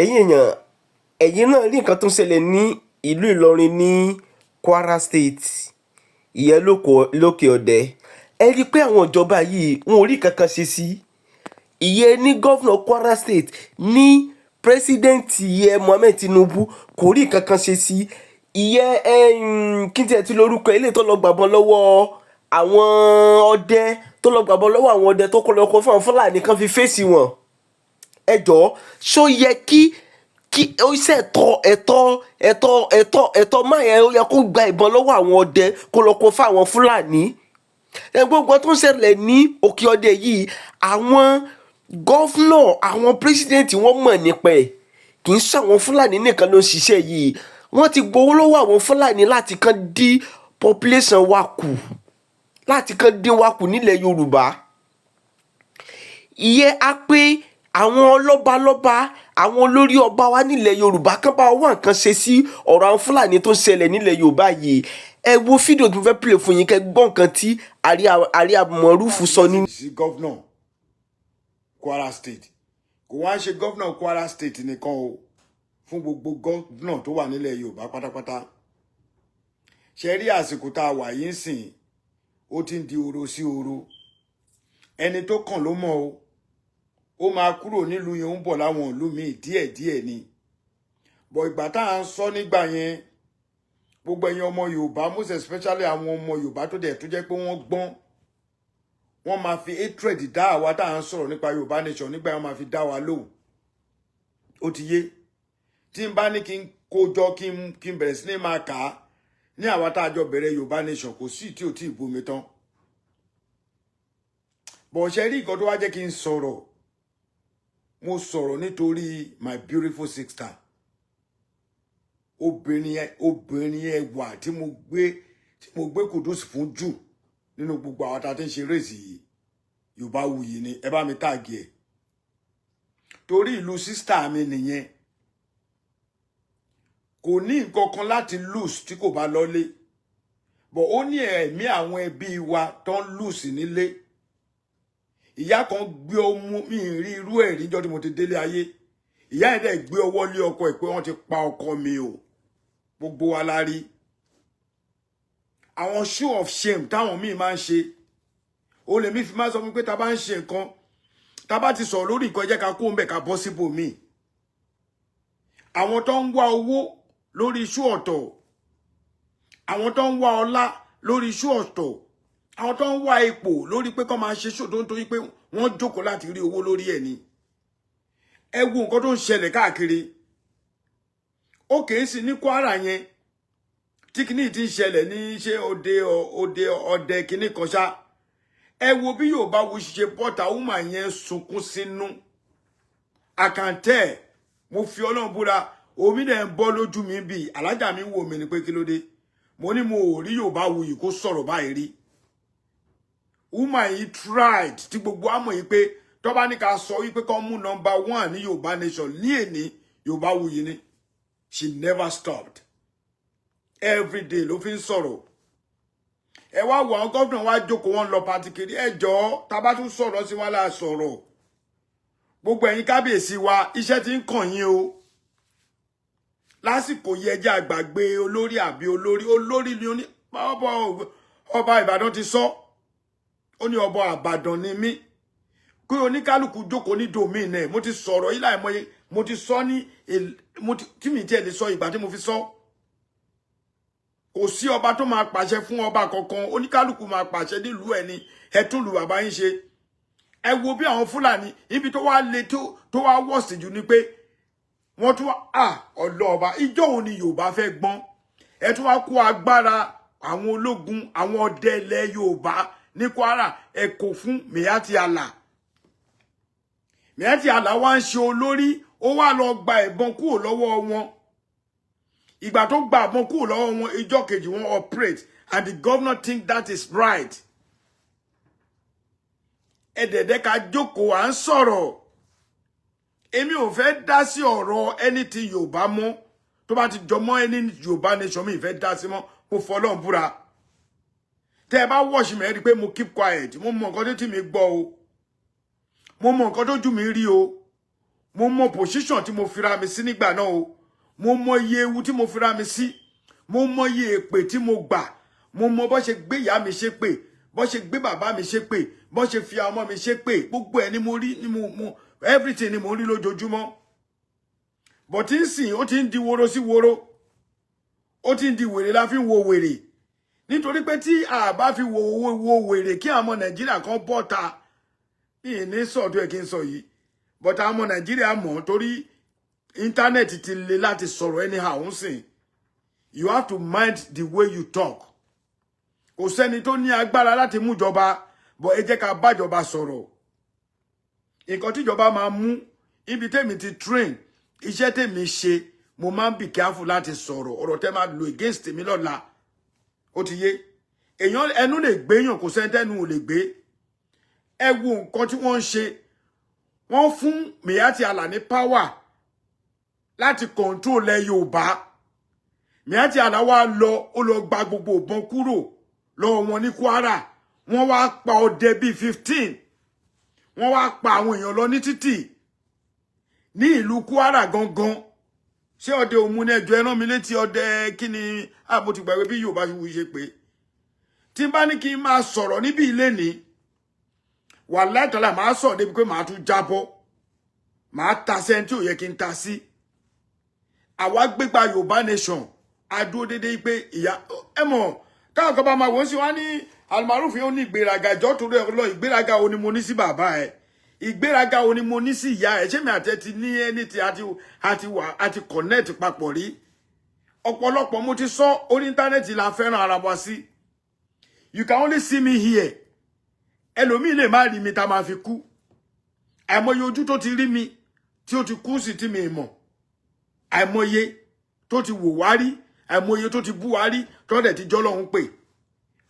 ẹ̀yin náà rí nǹkan tó ń ṣẹlẹ̀ ní ìlú Ìlọrin ní Kwara State ìyẹn lókè ọ̀dẹ. Ẹ rí i pé àwọn ìjọba yìí wọn ò rí kankan ṣe sí ìyẹn ní gọ́vnà Kwara State ní pírẹsidẹ́ǹtì ìyẹn Mohammed Tinubu kò rí kankan ṣe sí ìyẹn kí n tiẹ̀ ti lórúkọ ilé tó lọ gbàbọn lọ́wọ́ àwọn ọdẹ tó lọ gbàbọn lọ́wọ́ àwọn ọdẹ tó kọ́ lọ́kọ́ fún àwọn Fúlàní kan fi fèsì wọn. Ẹ jọ̀ọ́ ṣó yẹ kí ó ṣe ẹ̀tọ́ máa yẹ ó yẹ kó gba ìbọn lọ́wọ́ àwọn ọdẹ kó lọ kó fún àwọn Fúlàní. Gbogbo tó ń ṣẹlẹ̀ ní òkè ọdẹ yìí àwọn gọ́fúnà àwọn pírẹsidẹ́ǹtì wọ́n mọ̀ nípa ẹ̀ kì í ṣàwọn Fúlàní nìkan ló ń ṣiṣẹ́ yìí. Wọ́n ti gbowó lọ́wọ́ àwọn Fúlàní láti kàn dín population wa kù láti kàn dín wa kù nílẹ̀ Yorùbá. Ìyẹn á pé àwọn lọ́balọ́ba àwọn olórí ọba wa nílẹ̀ Yorùbá kán bá wá nǹkan ṣe sí ọ̀rọ̀ àwọn Fúlàní tó ń ṣẹlẹ̀ nílẹ̀ Yorùbá yìí. Ẹ wo fídíò tó fẹ́ play fún yín kẹ́ gbọ́ nǹkan tí Àríyá Mọ̀rúfù sọ ní. sí gọ́vnà Kwara State kò wá ń ṣe gọ́vnà Kwara State nìkan o fún gbogbo gọ́vnà tó wà nílẹ̀ Yorùbá pátápátá. Ṣe rí àsìkò tá a wà yìí ń sìn ó ti ń di oro sí oro ẹni tó kàn ló mọ̀ o ó máa kúrò nílùú yẹn ń bọ̀ láwọn ìlú míì díẹ̀díẹ̀ ni bọ̀ ìgbà tá à ń sọ nígbà yẹn gbogbo ẹ̀yin ọmọ Yorùbá most especially àwọn ọmọ Yorùbá tó jẹ́ pé wọ́n gbọ́n wọ́n máa fi hatred dá àwa tá à ń sọ̀rọ̀ nípa Yorùbá nation nígbà yẹn wọ́n máa fi dá wa lóhùn ó ti yé tí n bá ní kí n kójọ kí n bẹ̀rẹ̀ sí ní máa kà á ní àwa tá a jọ bẹ̀rẹ̀ Yorùbá nation kò sí tí ò tí ì bomi tán bọ̀ ṣe rí nǹkan tó wá jẹ́ kí n sọ̀rọ̀ mo sọ̀rọ̀ nítorí my beautiful sister obìnrin ẹwà tí mo gbé kùdùsì fún jù nínú gbogbo àwọn tá a ti ń ṣe rèsì yìí Yorùbáwùyí ni ẹ bá mi tàgì ẹ torí ìlú sísítà mi nìyẹn kò ní nǹkan kan láti lose tí kò bá lọ́lé bọ̀ ó ní ẹ̀mí àwọn ẹbí wa tó ń lose nílé. Ìyá kan gbé ọmọ mi rí irú ẹ̀ níjọ́ tí mo ti délé ayé ìyá ẹ̀ dẹ̀ gbé ọwọ́ lé ọkọ ẹ̀ pé wọ́n ti pa ọkọ mi o gbogbo wa la rí àwọn show of shame táwọn míì máa ń ṣe ó lè mí fi máa sọ fún pé tá bá ń ṣe nǹkan tá bá ti sọ̀rọ̀ lórí nǹkan jẹ́ ká kó ń bẹ̀ ká bọ́ síbò míì àwọn tó ń wá owó lórí iṣu ọ̀tọ̀ àwọn tó ń wá ọlá lórí iṣu ọ̀tọ̀ àwọn tó ń wá ipò lórí pé kó máa ṣe ṣòdo nítorí pé wọ́n jókòó láti rí owó lórí ẹ̀ ni ẹ wo nǹkan tó ń ṣẹlẹ̀ káàkiri ó kèé sí ní Kwara yẹn tí kìíní ti ń ṣẹlẹ̀ ní ṣé ọdẹ kìíní kan ṣá ẹ wo bí Yorùbáwùyí ṣe bọ́ta wúmà yẹn sunkún sínú àkàntẹ́ mo fi Ọlọ́run búra omi dẹ̀ ń bọ́ lójú mi bíi alájà mi wò mí ni pé kí ló dé mo ní mo ò rí Yorùbáwùyí kó sọ̀rọ̀ báyìí rí woman yìí tried tí gbogbo àmọ̀ yìí pé tó bá ní ká sọ wípé kó mú number 1 ní Yorùbá nation ní èní Yorùbáwùyí ni she never stopped every day ló fi ń sọ̀rọ̀ ẹ wá wo àwọn gómìnà wá jókòó wọn lọ pàtì kiri ẹ jọ̀ọ́ tá bá tún sọ̀rọ̀ sí wọn láà sọ̀rọ̀ gbogbo ẹ̀yin kábíyèsí wa iṣẹ́ tí ń kàn yín o lásìkò yẹ jẹ́ àgbàgbé olórí àbí olórí ni ọba Ìbàdàn ti sọ ó ní ọba Ìbàdàn ni mí kí oníkálùkù jókòó ní domain ẹ̀ mo ti sọ̀rọ̀ yìí láìmọye mo ti sọ ní tí mi tiẹ̀ lè sọ ìgbà tí mo fi sọ kò sí ọba tó máa pàṣẹ fún ọba kankan oníkálùkù máa pàṣẹ nílùú ẹni ẹtún lu bàbá yín ṣe ẹ wo bí àwọn Fúlàní ibi tó wá le tó wá wọ̀sì jù ni pé wọ́n tún wá ọlọ́ọ̀ba ìjọ òun ni Yorùbá fẹ́ gbọ́n ẹ tún wá kó agbára àwọn ológun àwọn ọdẹ ilẹ̀ Yorùbá ní Kwara ẹ kò fún Miyetti Allah Miyetti Allah wá ń ṣe olórí ó wá lọ gba ìbọn kúrò lọ́wọ́ wọn ìgbà tó gba ìbọn kúrò lọ́wọ́ wọn ìjọ kejì wọn operate and the governor think that is right ẹ̀dẹ̀dẹ̀ ká jókòó à ń sọ̀rọ̀ èmi ò fẹ́ dá sí ọ̀rọ̀ anything Yorùbá mọ́ tó bá ti jọmọ́ ẹni Yorùbá nation mi ìfẹ́ dá sí mọ́ mo fọlọ́run búra tẹ́ ẹ bá wọ́ọ̀ṣì mi ẹ rí i pé mo keep quiet mo mọ nǹkan tó tì mí gbọ́ o mo mọ nǹkan tó jù mí rí o mo mọ position tí mo fira mi sí nígbà náà o mo mọ iye ewu tí mo fira mi sí mo mọ iye èpè tí mo gbà mo mọ bó ṣe gbé ìyá mi ṣépè bó ṣe gbé bàbá mi ṣépè bó ṣe fi ọmọ mi ṣépè gbogbo ẹ̀ ni mo rí ni mo everything ni mo rí lójoojúmọ́ but nsìn ó ti ń di woro sí woro ó ti ń di wèrè la fi ń wo wèrè nítorí pé tí a bá fi wo wèrè kí àwọn ọmọ Nàìjíríà kan bọ́ta bí ní sọ̀tọ̀ ẹ̀ kí n sọ yìí but àwọn ọmọ Nàìjíríà mọ̀ torí íńtánẹ́ẹ̀tì ti le láti sọ̀rọ̀ anyhow ń sìn you have to mind the way you talk kò sẹ́ni tó ní agbára láti mú ìjọba but ẹ jẹ́ ká bájọba sọ̀rọ̀ nǹkan tíjọba máa mú ibi tèmi ti train iṣẹ́ tèmi ṣe mo máa ń be careful láti sọ̀rọ̀ ọ̀rọ̀ tẹ́ máa lo against mi lọ́la ó ti yé èèyàn ẹnu lè gbéyàn kò sẹ́ni tẹ́nu ò lè gbé ẹ wo nǹkan tí wọ́n ń ṣe wọ́n fún Miyetti Allah ní power láti control ẹ Yorùbá Miyetti Allah wá lọ ó lọ gba gbogbo ìbọn kúrò lọ́wọ́ wọn ní Kwara wọ́n wá pa ọdẹ bíi 15 wọ́n wá pa àwọn èèyàn lọ ní títì ní ìlú Kwara gangan ṣé ọdẹ òmùnẹ ẹjọ ẹran mi létí ọdẹ kíni àbò ti gbàgbé bí Yorùbá ṣe pé tí n bá ní kí n máa sọ̀rọ̀ níbi ilé ní wàláhì tàlá máa sọ̀rọ̀ débi pé máa tún jábọ́ máa ta sẹ́ni tí ò yẹ kí n ta sí àwa gbégbá Yorùbá nation adúró déédéé pé ìyá ẹ mọ̀ káwọn kan bá máa wọ́n sí wá ní Almaroof yóò ní ìgbéraga ìjọ torí ẹ lọ ìgbéraga wo ni mo ní sí bàbá ẹ ìgbéraga wo ni mo ní sí ìyá ẹ ṣé mi àti ẹ ti ní ẹni tí àti connect papọ̀ rí ọ̀pọ̀lọpọ̀ mo ti sọ orí íńtánẹ́ẹ̀tì la fẹ́ràn ara wa sí you can only see me here ẹlòmíì lè má rí mi tá máa fi kú àìmọye ojú tó ti rí mi tí ó ti kú sí tí mi mọ̀ àìmọye tó ti wò wá rí àìmọye tó ti bú wá rí tó dẹ̀ ti jọ́lọ́hún pè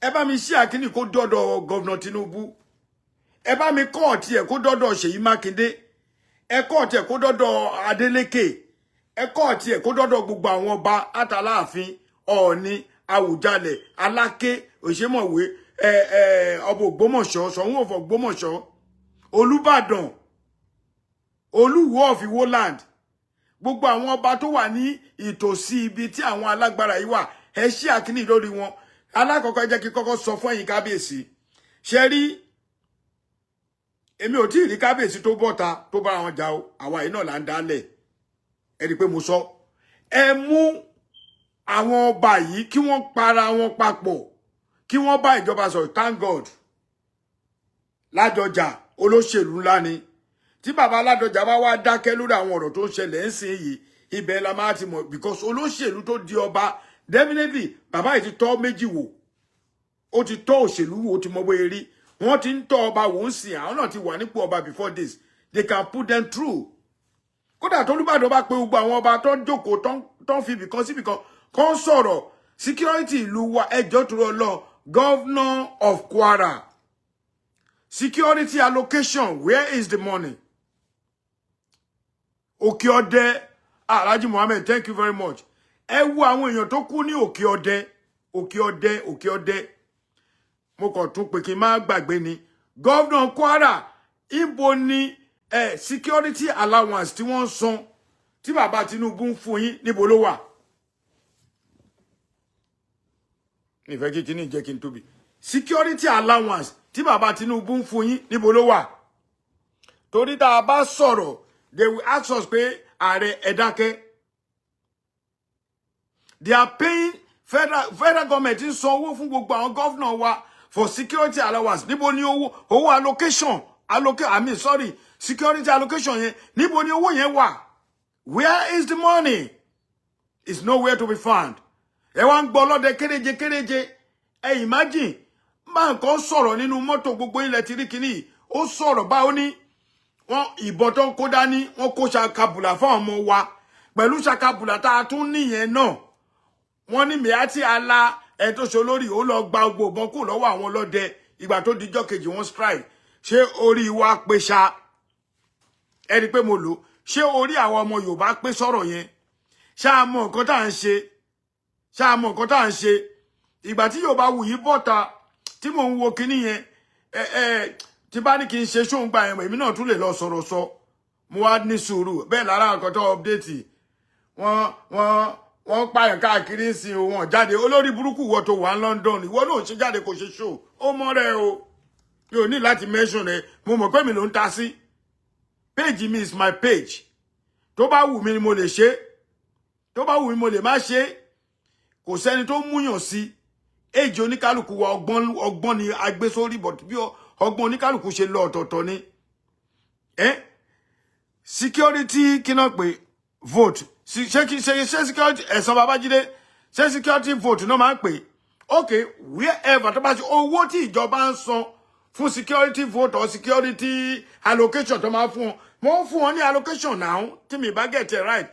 ẹ bá mi ṣí àkíní kó dọ́dọ̀ gọ́vnà Tinubu ẹ bá mi kọ́ọ̀tì ẹ̀ kó dọ́dọ̀ Ṣèyí Mákindé ẹ kọ́ọ̀tì ẹ̀ kó dọ́dọ̀ Adeleke ẹ kọ́ọ̀tì ẹ̀ kó dọ́dọ̀ gbogbo àwọn ọba Àtàláàfin Ọọ̀ni Àwùjalẹ̀ Aláké Òṣèmọ̀wé ọba Ògbómọ̀ṣọ́ Ṣọ̀ún of Ògbómọ̀ṣọ́ Olúbàdàn Olúwo of Ìwó land gbogbo àwọn ọba tó wà ní ìtòsí ibi tí àwọn alágbára yìí wà ẹ ṣí àkíní lórí wọn alákọ̀ọ́kọ́ jẹ́ kí kọ́kọ́ sọ fún ẹ̀yin kábíyèsí ṣe rí èmi ò tí ì rí kábíyèsí tó bọ́ta tó bára wọn jà o àwa yìí náà là ń dálẹ̀ ẹ rí i pé mo sọ ẹ mú àwọn ọba yìí kí wọ́n para wọn papọ̀ kí wọ́n bá ìjọba sọ̀rọ̀ thank God Ládọjà olóṣèlú ńlá ni tí bàbá Ládọjà bá wá dákẹ́ lórí àwọn ọ̀rọ̀ tó ń ṣẹlẹ̀ ń sìn yìí ibẹ̀ la máa ti mọ̀ because olóṣèlú tó di ọba definitely bàbá yìí ti tọ́ méjì wò ó ti tọ́ òṣèlú wò ó ti mọ bóyá rí wọ́n ti ń tọ́ ọba wò ń sìn àwọn náà ti wà nípò ọba before this they can put them through kódà tó Olúbàdàn bá pe gbogbo àwọn ọba tó ń jókòó tó ń fi ibìkan síbìkan kan sọ̀rọ̀ security ìlú wa ẹjọ́ tó lọ governor of Kwara security allocation where is the money Òkè-Ọdẹ Alhaji Mohammed thank you very much ẹ wo àwọn èèyàn tó kú ní Òkè-Ọdẹ mo kàn tún pé kí n má gbàgbé ni governor Kwara ibo ni security allowance tí wọ́n san tí bàbá Tinubu ń fún yín níbo ló wà ìfẹ́ kí kíní jẹ́ kí n tóbi security allowance tí bàbá Tinubu ń fún yín níbo ló wà torí tá a bá sọ̀rọ̀ they will ask us pé ààrẹ ẹ dákẹ́ they are paying federal government ń san owó fún gbogbo àwọn governor wa for security allowance níbo ni owó allocation security allocation yẹn níbo ni owó yẹn wà where is the money it's nowhere to be found ẹ wá ń gbọ́ lọ́dẹ kéréje ẹ imagine máa nǹkan sọ̀rọ̀ nínú mọ́tò gbogbo ilẹ̀ tí rí kìíní ó sọ̀rọ̀ báwo ní wọ́n ìbọn tó ń kó dání wọ́n kó ṣàkàbùlà fún ọmọ wa pẹ̀lú ṣàkàbùlà tá a tún níyẹn náà wọ́n ní Miyetti Allah ẹni tó ṣe olórí ó lọ gba gbogbo ìbọn kù lọ́wọ́ àwọn ọlọ́dẹ ìgbà tó dijọ́ kejì wọ́n strike ṣé orí wa pé ṣá ẹni pé mo lò ṣé orí àwọn ọmọ Yorùbá pé sọ̀rọ̀ yẹn ṣáà mọ nǹkan tá à ń ṣe ìgbà tí Yorùbá wù yí bọ́ta tí mò ń wo kinní yẹn tí bá ní kí n ṣe ṣóun gba ẹ̀mọ̀ èmi náà tún lè lọ sọ̀rọ̀ sọ mo wá ní sùúrù bẹ́ẹ̀ lára nǹkan tó update wọ́n pààyàn káàkiri sí o wọ́n jáde olórí burúkú ìwọ tó wà ní London ìwọ náà ṣe jáde kò ṣe show ó mọ́ rẹ o mi ò ní láti mention rẹ mo mọ̀ pé mi ló ń ta sí page mi is my page tó bá wù mí ni mo lè ṣe tó bá wù mí mo lè má ṣe kò sẹ́ni tó múyàn sí èjì oníkálùkù wa ọgbọ́n ni agbé sórí but bí ọgbọ́n oníkálùkù ṣe lọ ọ̀tọ̀ọ̀tọ̀ ni security kí náà pé vote ṣe security ẹ̀sán Babájídé ṣe security vote náà máa ń pè okay wherever tó bá ṣe owó tí ìjọba ń san fún security vote or security allocation tó máa fún wọn fún wọn ní allocation now tí mi bá get it right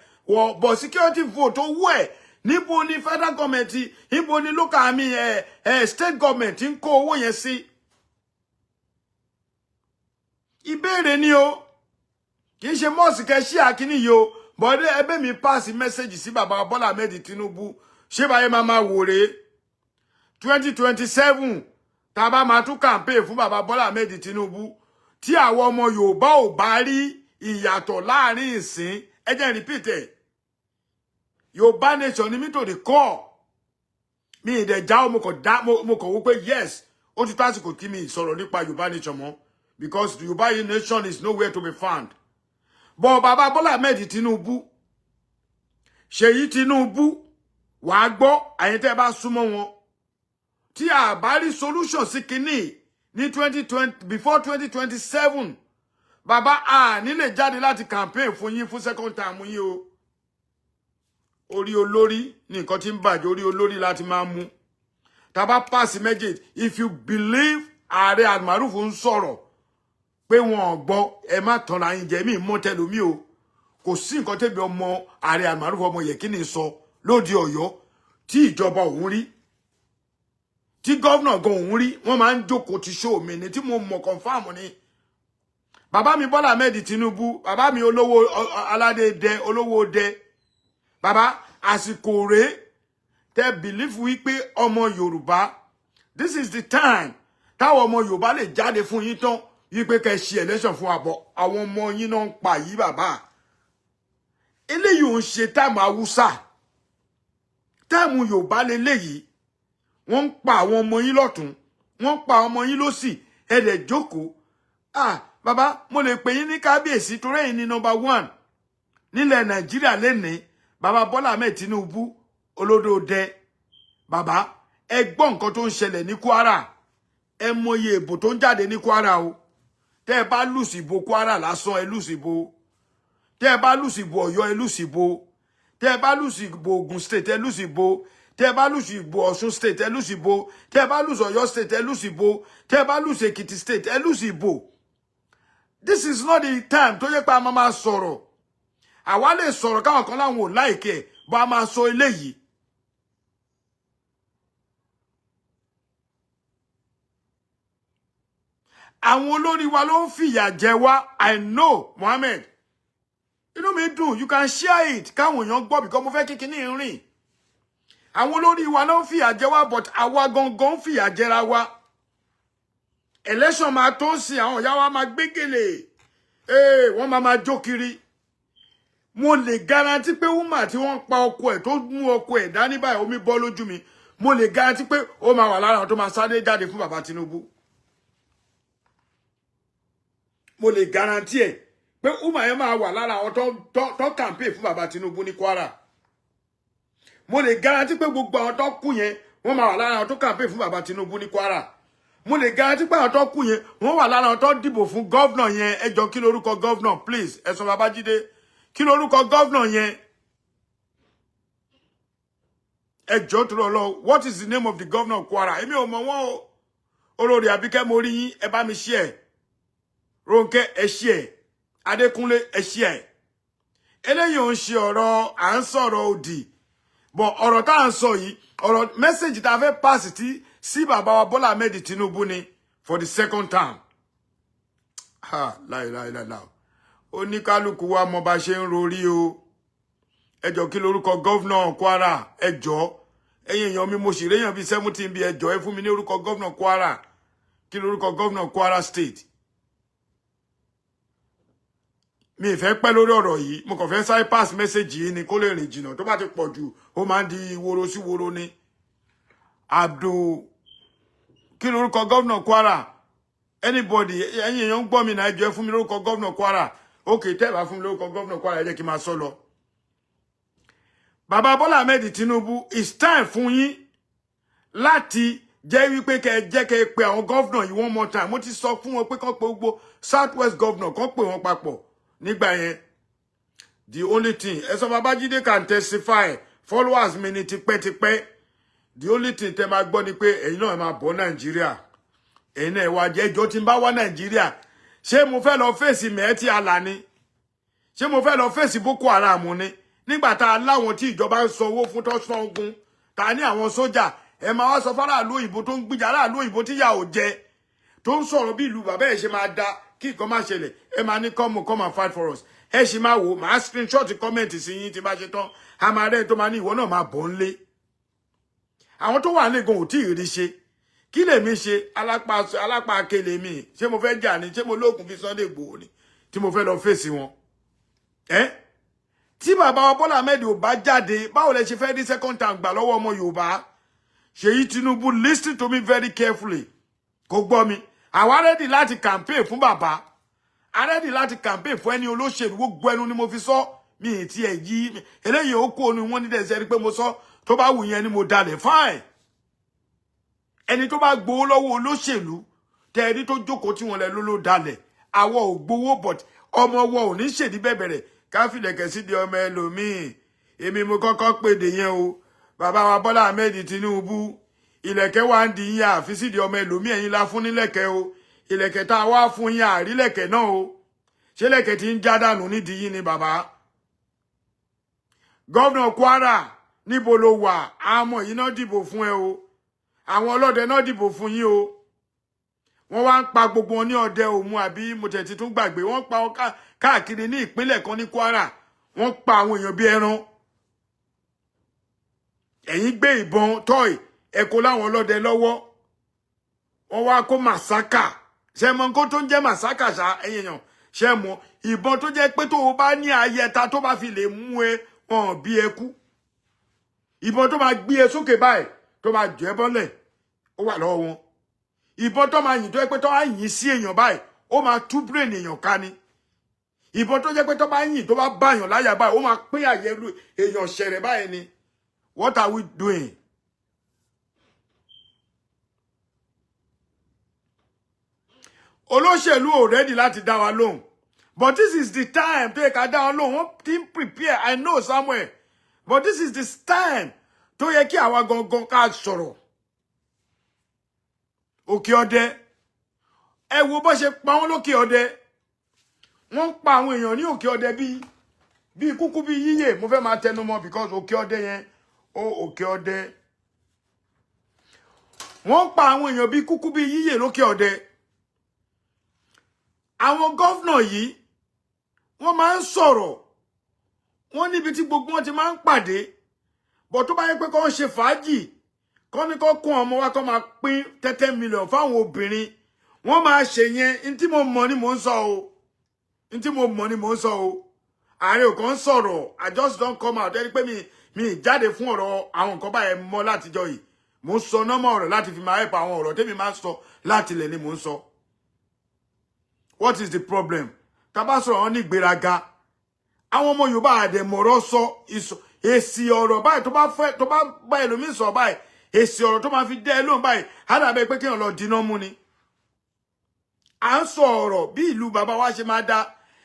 but security vote owó ẹ̀ níbo ni federal government níbo ni local army state government ń kó owó yẹn sí ìbéèrè ni o kì í ṣe mọ́ọ̀sì kẹ́ṣí àkíní yìí o bọ́dé ẹbẹ́ mi pass message sí bàbá Bọ́lá Ahmed Tinubu ṣé báyé máa wò rèé 2027 tá a bá máa tún campaign fún bàbá Bọ́lá Ahmed Tinubu tí àwọn ọmọ Yorùbá ò bá rí ìyàtọ̀ láàrin ìsìn ẹ jẹ́ repeat ẹ̀ Yorùbá nation ni mí to the core mi ìdẹ̀já mo kàn wó pé yes ó ti tásìkò kí mi sọ̀rọ̀ nípa Yorùbá nation mọ́ because Yorùbá nation is nowhere to be found but bàbá Bọ́lá Ahmed Tinubu Ṣèyí Tinubu wàá gbọ́ àyìn tẹ́ bá súnmọ́ wọn tí a bá rí solution sí kinní ní 2020 before 2027 bàbá a nílè jáde láti campaign fún yín fún second time yín o orí olórí ní nǹkan tí ń bàjẹ́ orí olórí láti máa mú tá bá pass message if you believe Ààrẹ Almaroof ń sọ̀rọ̀ pé wọn ò gbọ́ ẹ má tanra yín jẹ mí mọ́ tẹlómi o kò sí nǹkan tẹ́bi ọmọ Ààrẹ Almaroof ọmọ Yẹ̀kínì sọ lóde Ọ̀yọ́ tí ìjọba òun rí tí gọ́vnà gan òun rí wọ́n máa ń jókòó ti show mi ni tí mo mọ̀ confam ni bàbá mi Bọ́lá Ahmed Tinubu bàbá mi olówó aládé dẹ olówó dẹ bàbá àsìkò rèé tẹ́ believe wípé ọmọ Yorùbá this is the time táwọn ọmọ Yorùbá lè jáde fún yín tán wípé kẹ́ ṣe election fún àbọ̀ àwọn ọmọ yín náà ń pa yìí bàbá eléyìí ò ń ṣe táìmù Haúsá táìmù Yorùbá leléyìí wọ́n ń pa àwọn ọmọ yín lọ́tún wọ́n ń pa ọmọ yín lósì ẹ̀dẹ̀ jókòó bàbá mo lè pè yín ní kábíyèsí torí ẹ̀yin ní number 1 nílẹ̀ Nàìjíríà lénìí bàbá Bọ́lá Ahmed Tinubu olódòdẹ bàbá ẹ gbọ́ nǹkan tó ń ṣẹlẹ̀ ní Kwara ẹ mọye ìbò tó ń jáde ní Kwara o tẹ́ ẹ bá lùsì ìbò Kwara lásán ẹ lùsì ìbò tẹ́ ẹ bá lùsì ìbò Ọ̀yọ́ ẹ lùsì ìbò tẹ́ ẹ bá lùsì ìbò Ògùn state ẹ lùsì ìbò tẹ́ ẹ bá lùsì ìbò Ọ̀ṣun state ẹ lùsì ìbò tẹ́ ẹ bá lùsì Ọ̀yọ́ state ẹ lùsì ìbò tẹ́ ẹ bá lùsì Èkìtì state ẹ lùsì ìbò this is not the time tó yẹ pé a máa sọ̀rọ̀ àwa lè sọ̀rọ̀ káwọn kan láwọn ò láìkẹ́ bá a máa sọ eléyìí àwọn olórí wa ló ń fìyà jẹ wá I know Mohammed inú mi dùn you can share it káwọn èèyàn gbọ́ because mo fẹ́ kíkiní rìn àwọn olórí wa ló ń fìyà jẹ wá but àwa gangan ń fìyà jẹra wa election máa tó ń sìn àwọn ìyá wa máa gbé gèlè wọ́n máa jó kiri mo lè garanti pé woman tí wọ́n pa ọkọ ẹ̀ tó mú ọkọ ẹ̀ dání báyìí omi bọ́ lójú mi mo lè garanti pé ó máa wà lára àwọn tó máa sáré jáde fún bàbá Tinubu mo lè garanti ẹ̀ pé woman yẹn máa wà lára àwọn tó campaign fún bàbá Tinubu ní Kwara mo lè garanti pé gbogbo àwọn tó kú yẹn wọ́n máa wà lára àwọn tó campaign fún bàbá Tinubu ní Kwara mo lè garanti pé àwọn tó kú yẹn wọ́n wà lára àwọn tó dìbò fún governor yẹn ẹ jọ̀ọ́ kí lorúkọ governor please ẹ sọ Babájídé kí lorúkọ governor yẹn ẹ jọ̀ọ́ tó lọ what is the name of the governor of Kwara èmi ò mọ̀ wọ́n o olórí Àbíkẹ́ mo rí yín ẹ bá mi share Rónkẹ́ ẹ share Adékúnlé ẹ share eléyìí ò ń ṣe ọ̀rọ̀ à ń sọ̀rọ̀ òdì but ọ̀rọ̀ tá à ń sọ yìí ọ̀rọ̀ message tá a fẹ́ pass tí sí bàbá wa Bọ́lá Ahmed Tinubu ni for the second time láìláìláìlá oníkálukú wa mọ bá ṣe ń rorí o ẹ jọ̀ọ́ kí lorúkọ governor Kwara ẹ jọ̀ọ́ ẹ̀yin èèyàn mi mo sì réyàn bíi 17 bí ẹ jọ̀ọ́ ẹ fún mi ní orúkọ governor Kwara kí lorúkọ governor Kwara state mi fẹ́ pẹ́ lórí ọ̀rọ̀ yìí mo kàn fẹ́ sáré pass message yìí ni kó lè rìn jìnnà tó bá ti pọ̀ jù ó máa ń di woro sí woro ni. Abdul kí lorúkọ gómìnà Kwara anybody ẹ̀yin èèyàn ń gbọ́ mi náà jẹ́ fún mi lórúkọ gómìnà Kwara okay tẹ́ bá fún mi lórúkọ gómìnà Kwara ẹ jẹ́ kí n máa sọ lọ. Bàbá Bọ́lá Ahmed Tinubu it's time fún yín láti jẹ́ wípé kẹ́ pé àwọn gómìnà yìí one more time mo ti sọ fún wọn pé kán pé gbogbo Southwest gómìnà kán pè wọ́n papọ̀ nígbà yẹn. The only thing Ẹ̀sọ́ Babájídé can testify followers mi ni tipẹ́tipẹ́ the only thing tẹ́ máa gbọ́ ni pé ẹ̀yin náà máa bọ̀ Nàìjíríà ẹ̀yin náà wá jẹ́ ẹjọ́ tí ń bá wá Nàìjíríà ṣé mo fẹ́ lọ fèsì mẹ́ẹ̀tì àlà ni ṣé mo fẹ́ lọ fèsì Boko Haram ni nígbà tá a láwọn tí ìjọba ń sanwó fún tó san ogun ta ní àwọn sójà ẹ máa wá sọ fáráàlú òyìnbó tó ń gbìjà aráàlú òyìnbó tí yà ò jẹ tó ń sọ̀rọ̀ bí ìlú bàbá ẹ̀ ṣe máa da kí nǹkan má ṣẹlẹ̀ ẹ máa ní come and fight for us ẹ ṣì máa wò máa screenshot comment sí yín tí bá ṣe tán a máa rẹ́ tó máa ní ìwọ náà máa bọ̀ ń lé àwọn tó wà ní gan ò tí ì rí ṣe kí lèmi ṣe alápá akele mi ṣé mo fẹ́ jà ní ṣé mo lóògùn fi Sunday Igboho ni tí mo fẹ́ lọ fèsì wọn tí bàbá wa Bọ́lá Ahmed ò bá jáde báwo lẹ ṣe fẹ́ rí second time gbà lọ́wọ́ ọmọ Yorùbá Ṣèyí Tinubu listen to me very carefully kò gbọ́ mi àwa ready láti campaign fún bàbá a ready láti campaign fún ẹni olóṣèlú gbogbo ẹnu ni mo fi sọ mi ti ẹ̀ yí eléyìí ó kó ni wọ́n ní dẹ̀sẹ̀ rí pé mo sọ tó bá wù yẹn ni mo dalẹ̀ fine ẹni tó bá gbowó lọ́wọ́ olóṣèlú tẹ ẹni tó jókòó tí wọ́n lẹ ló dalẹ̀ àwọ̀ ò gbowó but ọmọ wọn ò ní ṣèdí bẹ̀bẹ̀rẹ̀ káfílẹ̀kẹ̀ sí di ọmọ ẹlòmíì èmi mo kọ́kọ́ pèdè yẹn o bàbá wa Bọ́lá Ahmed Tinubu ìlẹ̀kẹ̀ wa ń di yín àfi sí di ọmọ ẹlòmíì ẹ̀yin la fún nílẹ̀kẹ̀ o ìlẹ̀kẹ̀ tá a wá fún yín àrílẹ̀kẹ̀ náà o ṣé lẹ̀kẹ̀ tí ń já dànù nídìí yín ni bàbá. Gọ́vnà Kwara níbo ló wà àmọ́ yìí náà dìbò fún ẹ o àwọn ọlọ́dẹ náà dìbò fún yín o wọ́n wá ń pa gbogbo wọn ní ọdẹ òmu àbí mo tẹ̀ ti tún gbàgbé wọ́n pa wọn káàkiri ní ìpínlẹ̀ kan ní Kwara wọ́n pa àwọn èèyàn bí ẹran ẹ̀yin gbé ìbọn tọ́ì ẹ̀kọ́ láwọn ọlọ́dẹ lọ́wọ́ wọ́n wá kó màsákà ṣe mọ nǹkan tó ń jẹ́ màsákà ṣá ẹ̀yin èèyàn ṣe mọ ìbọn tó jẹ́ pé tó o bá ní ayẹta tó bá fi lè mú ẹ wọn bí ẹ kú ìbọn tó máa gbé ẹ sókè báyìí tó máa jẹ́ bọ́lẹ̀ ó wà lọ́wọ́ wọn ìbọn tó máa yìn tó jẹ́ pé tó bá yìn sí èèyàn báyìí ó máa tú brain èèyàn ká ni ìbọn tó jẹ́ pé tó bá yìn tó bá báyàn láyà báyìí ó máa pín àyẹ̀lú èèyàn ṣẹ̀rẹ̀ báyìí ni what are we doing? Olóṣèlú ò ready láti dá wa lóhùn but this is the time tó yẹ ká dá wa lóhùn wọ́n ti ń prepare I know somewhere but this is the time tó yẹ kí àwa gangan ká sọ̀rọ̀. Òkè Ọdẹ ẹ wo bó ṣe pa wọ́n lókè Ọdẹ wọ́n pa àwọn èèyàn ní Òkè Ọdẹ bí kúkú bí yíyè mo fẹ́ máa tẹnu mọ́ because Òkè Ọdẹ yẹn Òkè Ọdẹ wọ́n pa àwọn èèyàn bí kúkú bí yíyè lókè Ọdẹ àwọn gọ́fúnà yìí wọ́n máa ń sọ̀rọ̀ wọ́n níbi tí gbogbo wọn ti máa ń pàdé bọ̀ tó bá yẹ pé kọ́ ń ṣe fàájì kọ́ ní kọ́ kún ọmọ wa kọ́ máa pín 30 million fáwọn obìnrin wọ́n máa ṣe yẹn n tí mo mọ̀ ni mò ń sọ o n tí mo mọ̀ ni mò ń sọ o ààrẹ ò kàn ń sọ̀rọ̀ I just don't come out ẹni pé mi jáde fún ọ̀rọ̀ àwọn nǹkan báyẹn mọ́ látijọ́ yìí mò ń sọ nọ́mọ̀ ọ̀rọ̀ láti fi máa ẹ̀pà àwọn ọ̀rọ̀ tẹ́mi máa ń sọ láti ilẹ̀ ni mò ń sọ. What is the problem? Tá bá sọ̀rọ̀ wọn ní ìgbéraga àwọn ọmọ Yorùbá àdèmọ̀rọ̀ sọ èsì ọ̀rọ̀ báyìí tó bá bá ẹlòmíì sọ báyìí èsì ọ̀rọ̀ tó máa fi dẹ́ lóhùn báyìí hádàbẹ́ pé kéèyàn lọ dínà mú ni. À ń sọ ọ̀rọ̀ bí ìlú bàbá wa ṣe máa dá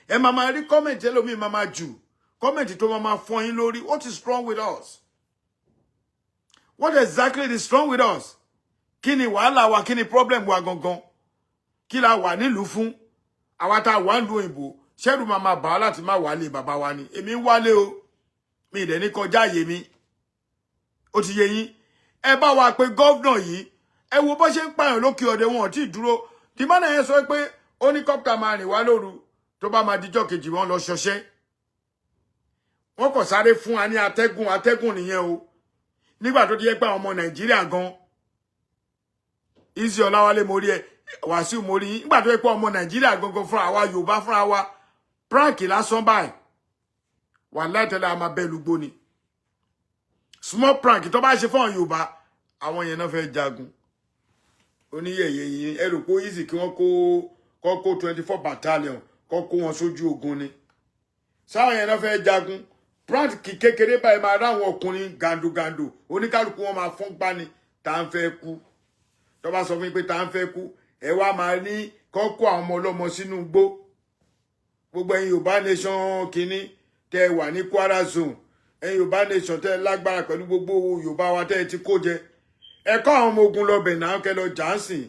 ẹ máa rí kọ́mẹ̀ntì ẹlòmíì máa jù kọ́mẹ̀ntì tó máa fọ́n yín lórí. What is wrong with us? What exactly is wrong with us? Kí ni wàhálà wa kí ni problem wa gangan? Kí la wà nílùú fún? Àwa tá wà ń lu òyìnbó ṣẹ́rù máa bà á láti má wálé bàbá wa ni èmi ń wálé o mi ìdẹ̀ ní kọjá àyè mi ó ti yé yín ẹ bá wa pé gọ́vnà yìí ẹ wo bó ṣe ń pààyàn lókè Ọdẹ wọn ò tí ì dúró tìmọ́nà yẹn sọ pé oníkọ́pítà máa rìn wá lóru tó bá máa dijọ́ kejì wọn lọ ṣọṣẹ́ wọn kò sáré fún wa ní atẹ́gùn nìyẹn o nígbà tó ti yẹ pé àwọn ọmọ Nàìjíríà gan Easy Ọláwálé mo rí ẹ Wàsíù mo rí yín nígbà tó yẹ pé ọmọ Nàìjíríà gangan fúnra wa Yorùbá fúnra wa prank lásán báyìí wàláhì tẹ́lẹ̀ a máa bẹ́ lùgbó ni small prank tó bá ṣe fún Yorùbá àwọn yẹn náà fẹ́ jagun oníyẹ̀yẹ̀ yìí ẹ rò pé easy kí wọ́n kó 24 battalion kó wọn sójú ogun ni sáwọn yẹn náà fẹ́ jagun prank kékeré báyìí máa ráwọn ọkùnrin gàndògàndò oníkálukú wọn máa fọ́n gbá ni tá à ń fẹ́ kú tó bá sọ fún yín pé tá à ń fẹ́ kú ẹ wá máa ní kó kó àwọn ọmọ ọlọ́mọ sínú igbó gbogbo ẹ̀yin Yorùbá nation kínní tẹ́ wà ní Kwara zone ẹ̀yin Yorùbá nation tẹ́ lágbára pẹ̀lú gbogbo Yorùbá wa tẹ́ ti kó jẹ ẹ kọ́ àwọn ọmọ ogun lọ́bẹ̀ náà kẹ́ lọ jàǹsìn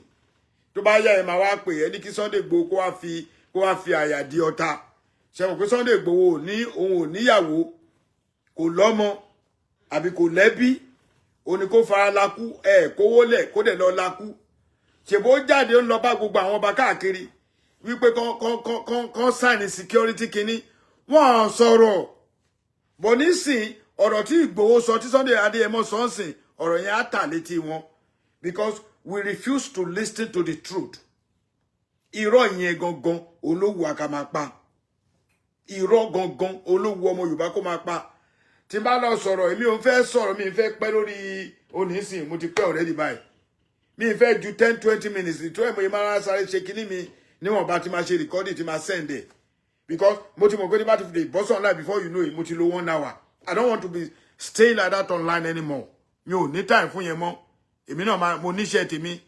tó bá yá ẹ máa wá pè é ní kí Sunday Igboho kó wá fi àyà di ọ̀tá ṣe mọ̀ pé Sunday Igboho òun ò níyàwó kò lọ́mọ àbí kò lẹ́bí òní kó fara lakú kówó lẹ̀ kó dẹ̀ lọ lakú ṣèbó jáde ń lọ bá gbogbo àwọn ọba káàkiri wípé kán sáìnì security kínní wọ́n sọ̀rọ̀ bọ̀ nísìn ọ̀rọ̀ tí Ìgbòho sọ tí Sunday Adéyẹmọ sọ ń sìn ọ̀rọ̀ yẹn á tà létí wọn because we refuse to listen to the truth irọ́ yẹn gangan olówó akamapa irọ́ gangan olówó ọmọ Yorùbá kó máa pa tí n bá lọ sọ̀rọ̀ èmi ò ń fẹ́ sọ̀rọ̀ mi ń fẹ́ pẹ́ lórí onísìn mo ti pẹ́ already báyìí mi ń fẹ́ ju 10-20 minutes tó ẹ̀ mo yẹ máa sáré ṣe kíní mi níwọ̀n bá ti máa ṣe recording ti máa send ẹ̀ because mo ti mọ̀ pé ní bá ti fi lè bọ́ sí online before you know it mo ti lo 1 hour I don't want to be staying like that online anymore mi ò ní time fún yẹn mọ́ èmi náà mo níṣẹ́ tèmi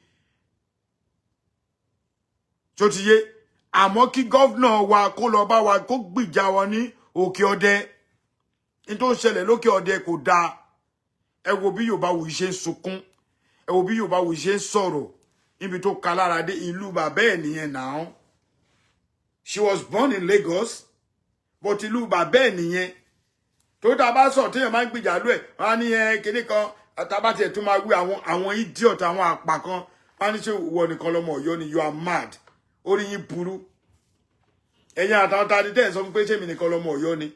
tó ti yé àmọ́ kí gọ́vnà wa kó lọ bá wa kó gbìjà wa ní òkè ọdẹ ní tó ń ṣẹlẹ̀ lókè ọdẹ kò dáa ẹ wo bí Yorùbáwùyí ṣe ń sunkún ẹ wo bí Yorùbáwùyí ṣe ń sọ̀rọ̀ níbi tó ka lára dé ìlú bàbá ẹ̀ nìyẹn náà she was born in Lagos but ìlú bàbá ẹ̀ nìyẹn tó tá a bá sọ téèyàn máa ń gbìjà lú ẹ̀ wọ́n á ní kinní kan àtàbátì ẹ̀ tó máa wí àwọn idiot àwọn àpà kan wọ́n á ní ṣe wọ nìkan lọ́mọ Ọ̀yọ́ ni you are mad orí yín burú ẹ̀yin àtàwọn tá a di tẹ́ ẹ̀ sọ fún pé ṣé mi nìkan lọ́mọ Ọ̀yọ́ ni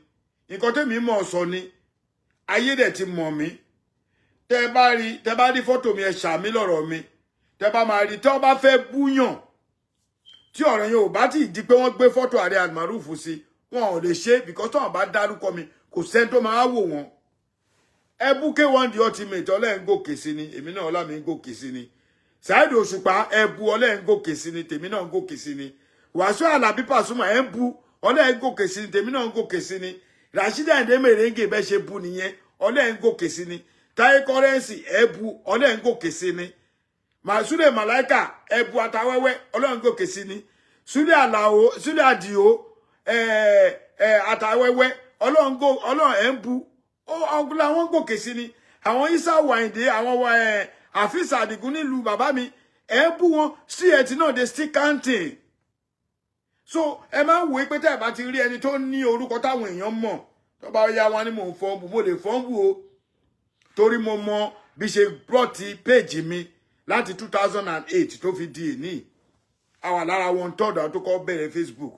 nǹkan tẹ́mi mọ̀ sọ ni ayé dẹ̀ ti mọ̀ mí tẹ́ bá rí fọ́tò mi ẹ ṣàmì lọ́rọ̀ mi tẹ́ bá máa rí tẹ́ ọ bá fẹ́ búyàn tí ọ̀rọ̀ yẹn ò bá ti di pé wọ́n gbé fọ́tò Ààrẹ Almaroof sí wọn ò lè ṣe because tọ́wọ́n bá dárúkọ mi kò sẹ́ni tó máa wò wọ́n ẹ bú K1 the ultimate ọlẹ́yìn gòkè sí ni èmi náà ọlá mi ń gòkè sí ni Saheed Òṣùpá ẹ bú ọlẹ́yìn gòkè sí ni tèmi náà ń gòkè sí ni Wàsíù Àlàbí Pasuma ẹ ń bú ọlẹ́yìn gòkè sí ni tèmi náà ń gòkè sí ni Rashidi Ayinde Merengue bẹ́ẹ̀ ṣe bú nìyẹn ọlẹ́yìn gòkè sí ni Táyé Currency ẹ bú ọlẹ́yìn gòkè sí ni Sule Malaika ẹ bú Atawẹ́wẹ́ ọlẹ́yìn gòkè sí ni Sule Àdìó Atawẹ́wẹ́ ọlọ́run ẹ̀ ń bu ọgbọ́n àwọn gòkè sí ni àwọn Isa Wàyíndé àwọn Àfíìsì Àdìgún nílùú bàbá mi ẹ̀ ń bú wọn sí ẹtì náà they still counting so ẹ máa ń wòó pé tẹ́ ẹ bá ti rí ẹni tó ní orúkọ táwọn èèyàn mọ̀ tó bá yá wọn ni mò ń fọ́nbù mo lè fọ́nbù o torí mo mọ bí ṣe plọ́ọ̀tì péèjì mi láti 2008 tó fi di èní àwa lára wọn tọ́ọ̀dà tó kọ́ bẹ̀rẹ̀ Facebook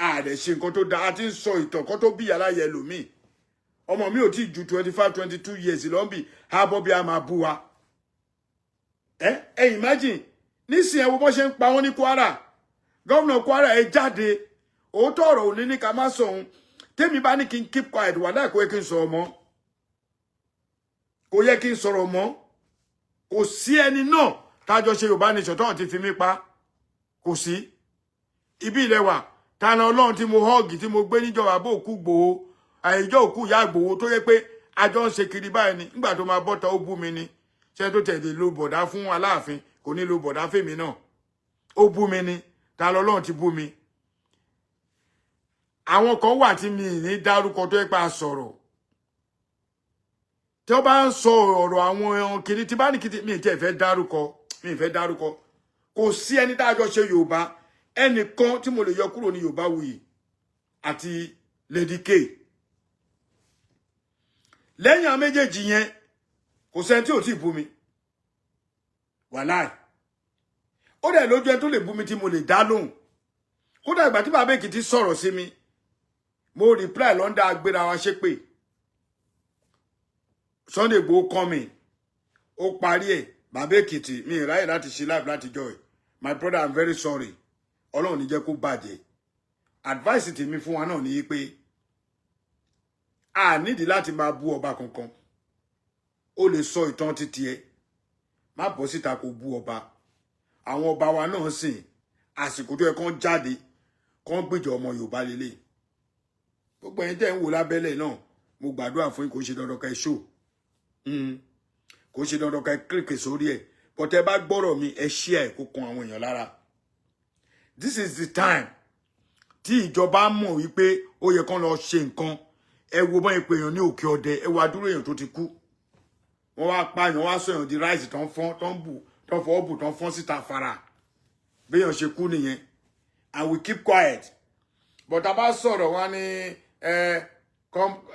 ààrẹ ṣe nǹkan tó dáa ti ń sọ ìtàn kan tó bí yàrá yẹ lòmíì ọmọ mi ò tí ju 25-22 years lọ́nbì ààbọ̀ bí a máa bú wa imagine nísìnyí ẹ wo bó ṣe ń pa wọn ní Kwara gómìnà Kwara ẹ jáde òótọ́ ọ̀rọ̀ òní ní ká má sọ òun tèmi bá ní kí n keep quiet wà láì kó yẹ kí n sọ̀rọ̀ mọ́ kò yẹ kí n sọ̀rọ̀ mọ́ kò sí ẹni náà tájọ ṣe Yorùbá nation tó ti fi mí pa kò sí ibi ilẹ̀ wà tànà Ọlọ́run tí mo họ́ọ̀gì tí mo gbé níjọba bó òkú Ìgbòho àìjọ òkú ìyá Ìgbòho tó yẹ pé àjọ ń ṣe kiri báyìí ni nígbà tó máa bọ́ta ó bú mi ni ṣé tó tẹ̀lé lo bọ̀dá fún Aláàfin kò ní lo bọ̀dá fèmí náà ó bú mi ni tànà Ọlọ́run ti bú mi àwọn kan wà tí mi ní dárúkọ tó yẹ pé a sọ̀rọ̀ tí ó bá ń sọ ọ̀rọ̀ àwọn kiri tí bá ní kìtì mi ì fẹ́ dárúkọ kò sí ẹni tájọ ṣe Yorùbá ẹnìkan tí mo lè yọ kúrò ní Yorùbáwùyí àti Lady K lẹ́yìn àwọn méjèèjì yẹn kò sẹ́ni tí ò tí bú mi wàláì ó dẹ̀ lójú ẹni tó lè bú mi tí mo lè dá lóhùn kódà ìgbà tí bàbá Èkìtì sọ̀rọ̀ sí mi mo reply lọ́ndà agbéra wa ṣépè Sunday Igboho coming ó parí ẹ̀ bàbá Èkìtì mi ìráyè láti ṣe live láti jọ ẹ̀ my brother I'm very sorry Ọlọ́run ní jẹ́ kó bàjẹ́ advice tèmi fún wa náà ni pé a nídìí láti máa bú ọba kankan. Ó lè sọ ìtàn títí ẹ, má bọ́ síta kó bú ọba. Àwọn ọba wa náà sìn àsìkò tó yẹ kán jáde kán gbèjà ọmọ Yorùbá lélẹ̀. Gbogbo ẹ̀yin tẹ́ ń wò lábẹ́lẹ̀ náà, mo gbàdúrà fún yín kó ṣe dandan ká ẹ ṣó. Kó ṣe dandan ká ẹ kíríkì sórí ẹ̀. But ẹ bá gbọ́rọ̀ mi, ẹ share kó kan àwọn èèyàn lára. This is the time tí ìjọba mọ̀ wípé ó yẹ kán lọ ṣe nǹkan. Ẹ wo bọ́n ìpè èèyàn ní Òkè Ọdẹ, ẹ wo adúrú èèyàn tó ti kú. Wọ́n wá pa èèyàn, wá sọ èèyàn di ráìsì tán fọ́n, tán bù, tán fọwọ́ bù, tán fọ́n síta fara. Béèyàn ṣe kú nìyẹn. And we keep quiet. But a bá sọ̀rọ̀ wá ní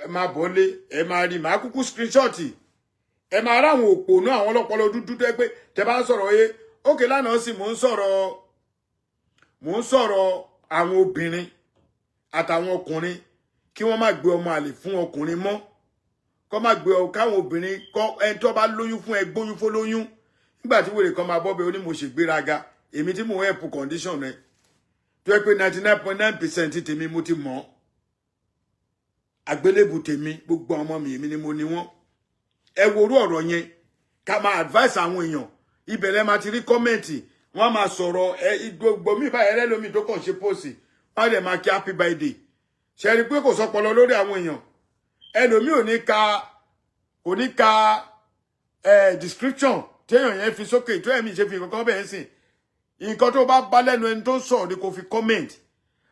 máa bọ́lé, ẹ máa rí, máa kúkú screenshot. Ẹ máa ráwọn òpònú àwọn ọlọ́pọlọ dúdú tó pé tẹ́ bá sọ̀rọ̀ yé. Ókè lánàá sì mò ń sọ̀rọ̀ àwọn obìnrin àtàwọn ọkùnrin kí wọ́n má gbé ọmọ àlè fún ọkùnrin mọ́. Kó má gbé káwọn obìnrin ẹni tó bá lóyún fún ẹ gbóyún fún lóyún. Nígbà tí wèrè kan máa bọ́bẹ̀ ó ní mo ṣègbéraga. Èmi tí mo help condition rẹ̀. Tó yẹ pé 99.9% tèmi mo ti mọ̀. Àgbélébù tèmi gbogbo ọmọ mi èmi ni mo ní wọ́n. Ẹ worú ọ̀rọ̀ yẹn ká máa advice àwọn èèyàn. Ibẹ̀lẹ̀ máa ti rí kọ́mẹ̀ntì. Wọ́n máa sọ̀rọ̀ gbogbo mi báyìí rẹ́ lómi tó kàn ṣe pósì. Wọ́n dẹ̀ máa kí happy birthday. Ṣé rí pé kò sọpọlọ lórí àwọn èèyàn. Ẹlòmí ò ní ka description téèyàn yẹn fi sókè tó ẹ̀mí ṣe fi kankan bẹ́ẹ̀ sìn. Nǹkan tó bá lẹ́nu ẹni tó sọ̀rọ̀ ni kò fi comment.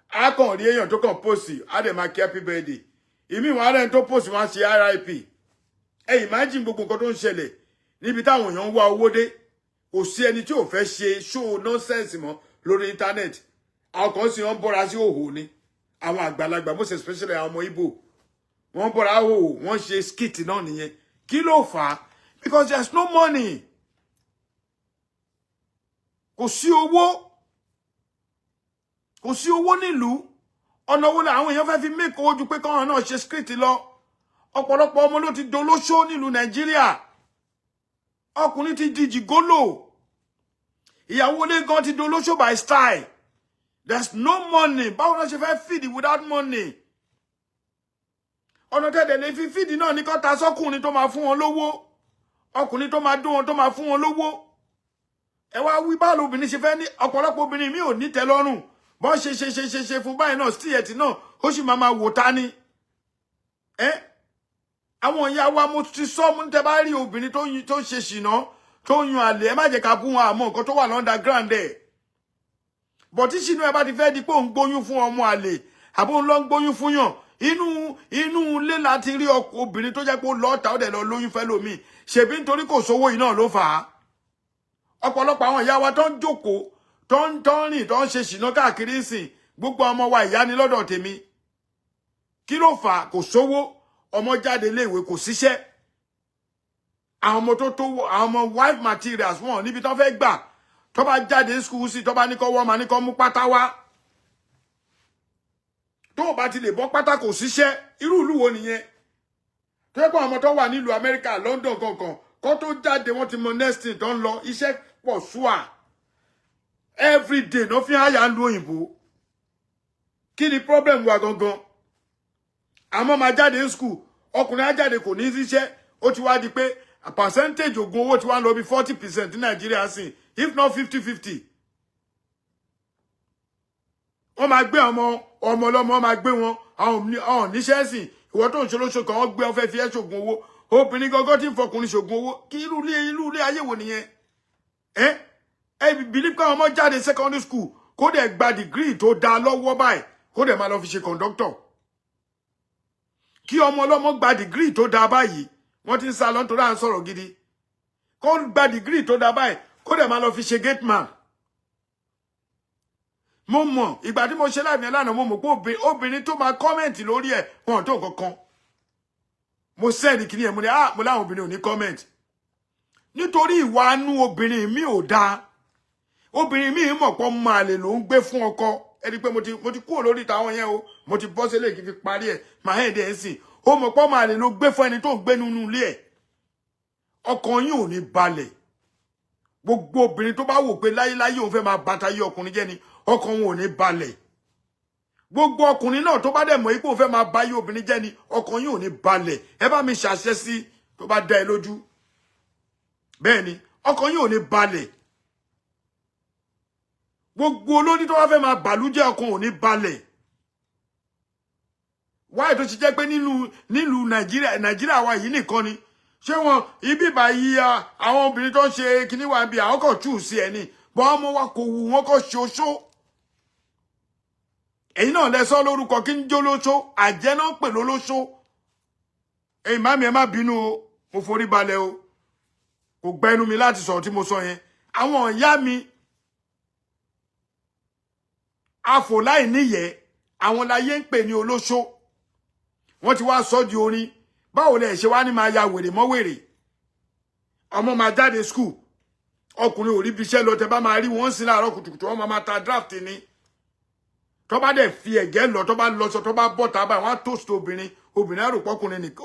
A kàn rí èèyàn tó kàn pósì, á dẹ̀ máa kí happy birthday. Ìmí wọn á rẹ̀ tó pósì wọn á ṣe RIP. Ẹ imagine gbogbo nǹkan tó ń ṣẹlẹ̀ níbi táwọn èèyàn ń wá owó dé. Kò sí ẹni tí ò fẹ́ ṣe show nonsense mọ́ lórí internet. Àwọn kan sì wọ́n bọ́ra sí òhò ni. Àwọn àgbàlagbà most especially àwọn ọmọ Igbo. Wọ́n bọ́ra òhò, wọ́n ṣe skit náà nìyẹn. Kí ló fà á? Because there's no money. Kò sí owó. Kò sí owó nílùú. Ọ̀nà wo la àwọn èèyàn fẹ́ fi make owó ju pé káwọn náà ṣe skit lọ. Ọ̀pọ̀lọpọ̀ ọmọ ló ti dolóṣó nílùú Nàìjíríà. Ọkùnrin ti di jìgólò. Ìyàwó ilé gan ti dolóṣó by style. There's no money. Báwo la ṣe fẹ́ feed without money? Ọ̀nà tẹ́lẹ̀ lè fi feed náà ní kó ta sọ́kùnrin tó máa fún wọn lówó. Ọkùnrin tó máa dún wọn tó máa fún wọn lówó. Ẹ wá wí báwo lobìnrin ṣe fẹ́ ní ọ̀pọ̀lọpọ̀ obìnrin mi ò ní tẹ́lọ́rùn. Bọ́n ṣe fún báyìí náà stíẹ̀tì náà ó sì máa wò ta ni. Àwọn ìyá wa mo ti sọ mú tẹ́ bá rí obìnrin tó ṣe ṣìnà tó yan àlè ẹ má jẹ́ ká bú wọn àmọ́ nǹkan tó wà underground ẹ̀. Bọ̀ tí ṣìnà ẹ bá ti fẹ́ di pé òun gbóyún fún ọmọ àlè àbó òun lọ ń gbóyún fún yàn inú ilé láti rí obìnrin tó jẹ́ pé ó lọ́ọ̀ta ó dẹ̀ lọ lóyún fẹ́ lómi ṣèbí nítorí kò sówó yìí náà ló fà á. Ọ̀pọ̀lọpọ̀ àwọn ìyá wa tó ń jókòó tó ń rìn tó ń ṣe ṣìnà káàkiri sìn gbogbo ọmọ wa ìyá ni lọ́dọ̀ tèmi. Kí ló fà á? Kò sówó. Ọmọ jáde léèwé kò síṣẹ́. Àwọn ọmọ wife materials wọn níbi tó fẹ́ gbà tó bá jáde school sí tó bá ní kó wọ́n máa ní kó mú pátá wá. Tó bá ti lè bọ́ pátá kò síṣẹ́. Irú ìlú wo nìyẹn? Tó yẹ kó ọmọ tó wà nílùú Amẹ́ríkà London kankan kó tó jáde wọ́n ti mọ next thing tó ń lọ iṣẹ́ pọ̀ ṣúà. Every day no fi háyà ń lu òyìnbó. Kí ni problem wa gangan? Àmọ́ máa jáde ní school ọkùnrin á jáde kò ní síṣẹ́ ó ti wá di pé a percentage ògùn owó ti wá lọ bí 40% ní Nàìjíríà sìn if not 50-50. Wọ́n máa gbé ọmọ ọlọ́mọ máa gbé wọn àwọn níṣẹ́ sìn ìwọ tó ń ṣe lóṣù kan wọ́n gbé ọ fẹ́ fi ẹ́ ṣògùn owó obìnrin gangan tí ń fọkùnrin ṣògùn owó kí irú ilé ayé wo nìyẹn? Believe káwọn ọmọ jáde secondary school kó dẹ̀ gba degree tó dáa lọ́wọ́ báyìí kó dẹ̀ máa lọ fi ṣe conductor. Kí ọmọ ọlọ́mọ gba degree tó dáa báyìí wọ́n ti ń sá lọ nítorí à ń sọ̀rọ̀ gidi kó gba degree tó dáa báyìí kó dẹ̀ máa lọ fi ṣe gate man. Mo mọ̀ ìgbà tí mo ṣe láàbì lánàá mo mọ̀ pé obìnrin tó máa kọ́mẹ̀ntì lórí ẹ̀ wọn tó kankan. Mo sẹ́ẹ̀dì kìíní ẹ̀ mo láwọn obìnrin ò ní kọ́mẹ̀ntì nítorí ìwà anú obìnrin mi ò dáa. Obìnrin mi mọ̀ pé ọmọ àlè ló ń gbé fún ọkọ. Ẹni pé mo ti kúrò lórí tàwọn yẹn o mo ti bọ́ sílé kí fi parí ẹ̀ máa hẹ́ ẹ̀dẹ̀ ẹ̀sìn ó mọ̀ pé ọmọ àlè ló gbé fún ẹni tó ń gbé nínú ilé ẹ̀. Ọkàn yín ò ní balẹ̀. Gbogbo obìnrin tó bá wò pé láyéláyé òun fẹ́ máa bàtà yí ọkùnrin jẹ́ ni ọkàn wọn ò ní balẹ̀. gbogbo ọkùnrin náà tó bá dẹ̀ mọ̀ ipò fẹ́ máa bá yí obìnrin jẹ́ ni ọkàn yín ò ní balẹ̀ ẹ bá mi ṣàṣẹ sí tó bá dá ẹ lójú bẹ́ẹ̀ ni ọkàn yín ò ní balẹ̀ gbogbo olórí tó wá fẹ́ máa bàlújẹ́ ọkàn ò ní balẹ̀ wáyé tó ti jẹ́ pé nílùú nàìjíríà wa yìí nìkan ni ṣé wọn ibi báyìí àwọn obìnrin tó ń ṣe kíní wa bí àwọn kan tù sí ẹ ní bọ́ ọmọ wa kò wù wọ́n kò ṣoṣo ẹ̀yin náà lẹ sọ lórúkọ kí ń jó lóṣó àjẹ́ náà pè lólóṣó ẹ̀yin mami ẹ má bínú o mo forí balẹ̀ o kò gbẹnu mi láti sọ̀rọ̀ tí mo sọ yẹn àwọn ìyá mi afò láì níyẹ àwọn láyé ń pè ní olóṣó wọ́n ti wá sọ di orin báwo lẹ ṣe wá ní máa ya wèrè mọ́ wèrè ọmọ máa jáde school ọkùnrin ò rí bí iṣẹ́ lọ tẹ́ bá máa rí wọ́n sí láàárọ̀ kùtùkùtù wọ́n máa ta draft ni tó bá dẹ̀ fi ẹ̀gẹ́ lọ tó bá lọ sọ tó bá bọ́ tábà wọ́n á toast obìnrin àròpọ̀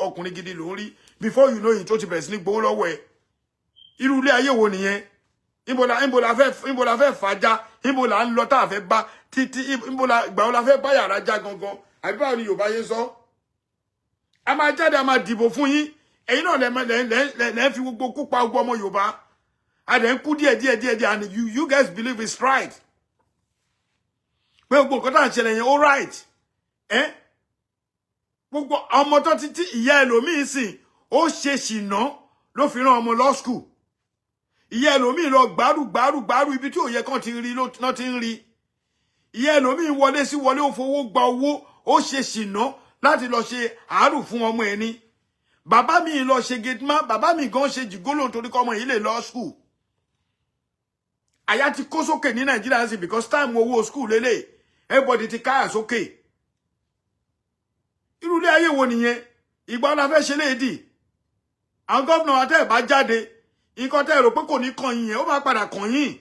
ọkùnrin gidi ló ń rí before you know it tó ti bẹ̀rẹ̀ sí ní gbowó lọ́wọ́ ẹ̀ irú ilé ayé wo nìyẹn níbo la fẹ́ fàájà níbo la ń lọ tá a fẹ́ bá títí ìgbà wo la fẹ́ bá yàrá já gangan àbí báwo ni Yorùbá yé sọ a máa jáde a máa dìbò fún yín ẹ̀yin náà lẹ́ fi gbogbo kú pa gbogbo ọmọ Yorùbá a dẹ̀ ń kú díẹ̀ and you guys believe it's right pé gbogbo nǹkan tá à ń ṣẹlẹ̀ yẹn all right gbogbo ọmọ tó ti ìyá ẹlòmíín sìn ó ṣe ṣìnà ló fi rán ọmọ law school ìyá ẹlòmíín lọ gbárù ibi tí ò yẹ kán ti rí náà ti ń rí ìyá ẹlòmíín wọlé ó fowó gba owó ó ṣe ṣìnà láti lọ ṣe àárù fún ọmọ ẹni bàbá mi lọ ṣe gateman bàbá mi gan ṣe jìgólò torí kọ́ ọmọ yìí lè lọ school àyà ti kó sókè ní Nàìjíríà sí because time owó school lélẹ̀ everybody ti káyà sókè irú ilé ayé wo nìyẹn ìgbà ọ̀la fẹ́ ṣe léèdì àwọn gómìnà àtẹ̀ bá jáde nǹkan tẹ́ rò pé kò ní kàn yín yẹn ó máa padà kàn yín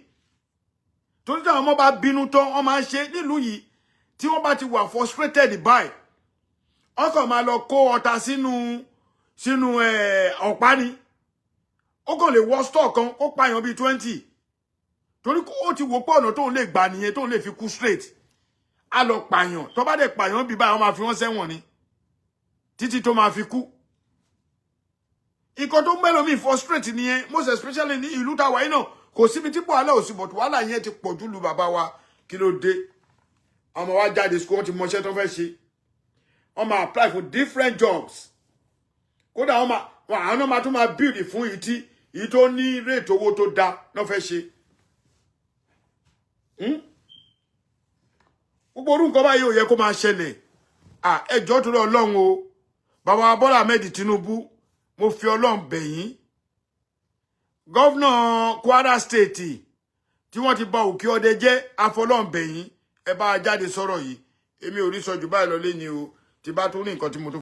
torí táwọn ọmọ bá bínú tán wọ́n máa ń ṣe nílùú yìí tí wọ́n bá ti wà frustrated by wọ́n kàn máa lọ kó ọta sínú ọ̀pá ni ó kàn lè wọ́ store kan ó pààyàn bíi 20 torí ó ti wò pé ọ̀nà tóun lè gbà nìyẹn tóun lè fi kú straight á lọ pààyàn tó bá dẹ̀ pààyàn bíi báyìí wọ́n máa fi wọ́n sẹ́wọ̀n ni títí tó máa fi kú nǹkan tó mẹ́lòmíì frustrate nìyẹn most especially ní ìlú táwa yìí náà kò síbi tí wàhálà ò sí but wàhálà yẹn ti pọ̀ jù lu bàbá wa kí ló dé ọmọ wa jáde school wọ́n ti mọṣẹ́ tó fẹ́ ṣe wọ́n máa apply for different jobs kódà àwọn náà máa tún máa build fún èyí tó ní rate owó tó dá náà fẹ́ ṣe gbogbo orú nǹkan báyìí ò yẹ kó máa ṣẹlẹ̀ ẹjọ́ torí Ọlọ́run o bàbá Bọ́lá Ahmed Tinubu mo fi Ọlọ́run bẹ̀ yín gọ́vnà Kwara State tí wọ́n ti bà Òkè Ọdẹ jẹ́ afọlọ́run bẹ̀ yín ẹ bá jáde sọ̀rọ̀ yìí èmi ò rí sọ jù báyìí lọ lẹ́ni o tí bá tún ní nǹkan tí mo tó